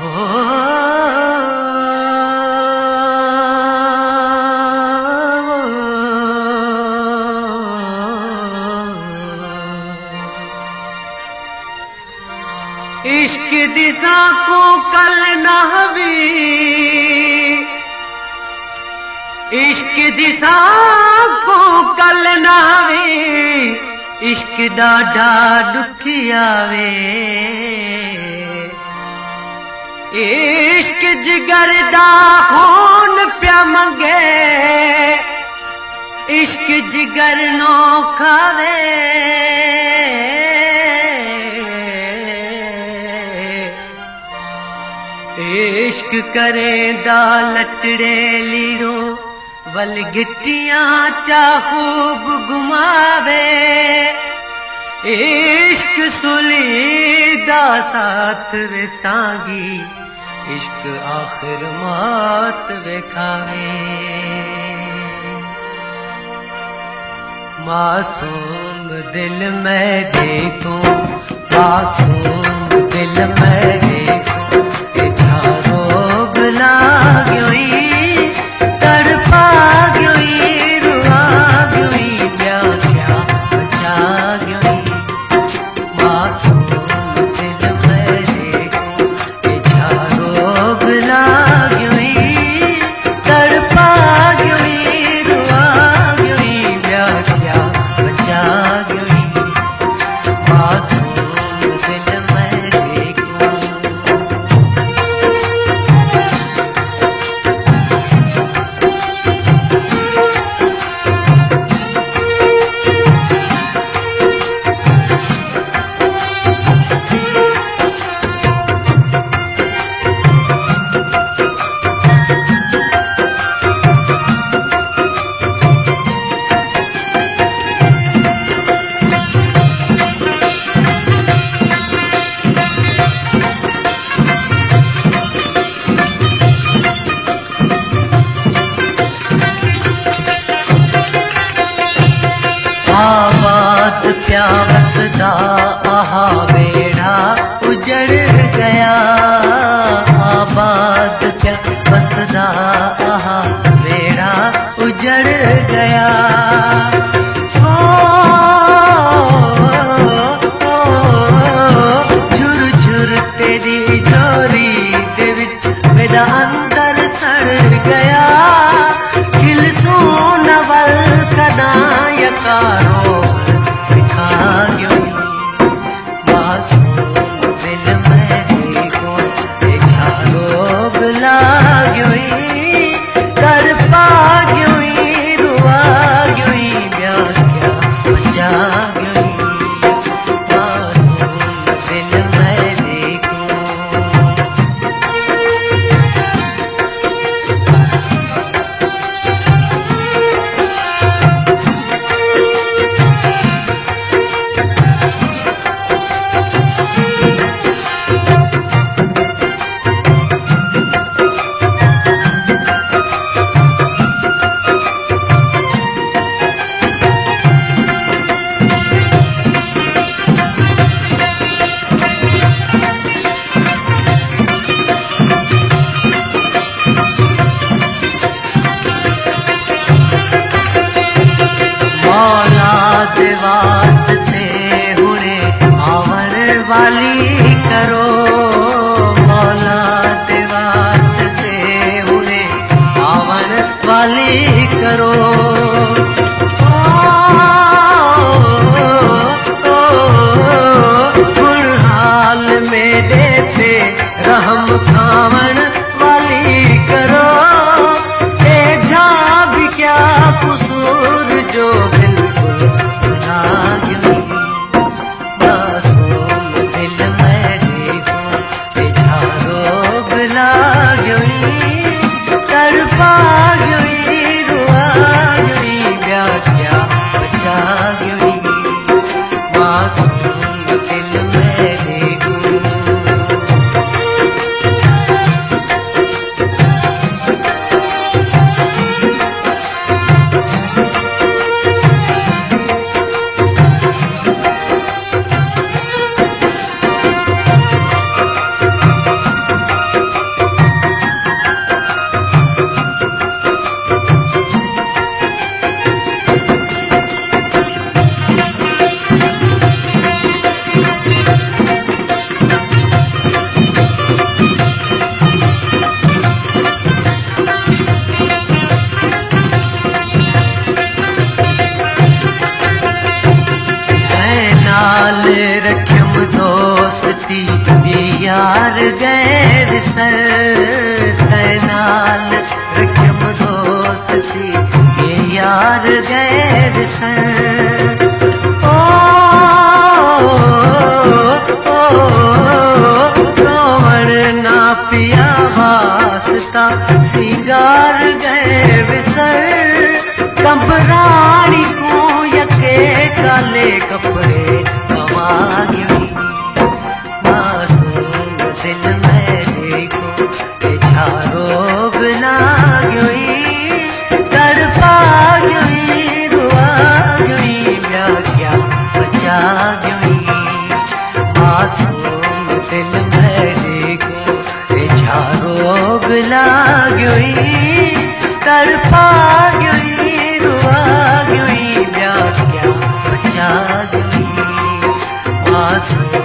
इश्क दिशा को कल न हवी, इश्क दिशा को कल न हवी, इश्क डाढा दुखियावे। इश्क जिगर दा खून प्या मंगे, इश्क जिगर नो खावे। इश्क करेंदा लटड़े लीरो, वल गिट्टियां चा खूब घुमावे। इश्क सुलीदा साथ वे सांगी, इश्क आखिर मौत वेखावे। मासूम दिल में देखो, मासूम दिल में देखो, रोग लाग्योई, तड़पा ग्योई, रुआ ग्योई, प्यासा बचा ग्योई। मासूम दिल में देखो, पिछा रोग लाग्योई, तड़पा ग्योई, रुआ ग्योई, प्यासा बचा ग्योई। मासूम दिल में देखो। आबाद क्या बसदा आहा बेड़ा उजड़ गया। आबाद क्या बसदा आहा बेड़ा उजड़ गया। झुर झुर तेरी जोरी दे विच मेरा अंदर सड़ गया। खिल सोना वल कदा यकारो सिखा ग्योई। मासूम दिल में देखो, पिछा रोग लाग्योई, तड़पा ग्योई, रुआ ग्योई, व्याख्या बचा ग्योई। मासूम दिल में देखो। वास्ते हुने आवन वाली करो। मौला दे वास्ते हुने आवन वाली करो। हुन हाल मेरे थे रहम खावन वाली करो। ए जा भी क्या कसूर जो बिल्कुल मासूम दिल में देखो, पिछा रोग लाग्योई, तड़पा ग्योई, रुआ ग्योई, व्याख्या बचा ग्योई। मासूम दिल में देखो। गए विसर तैनाल रखम दोस्ती ये यार गए विसर ना पिया वास्ता सिंगार गए विसर कंबरानी को यके काले कपड़े गवा गई मासूम दिल में देखो छा रोग लागी तड़पा गई रुआ गई ब्या क्या बचा गई मासूम दिल में देखो रोग लाग्योई तड़पा गई रुआ गई ब्या क्या बचा गई मासूम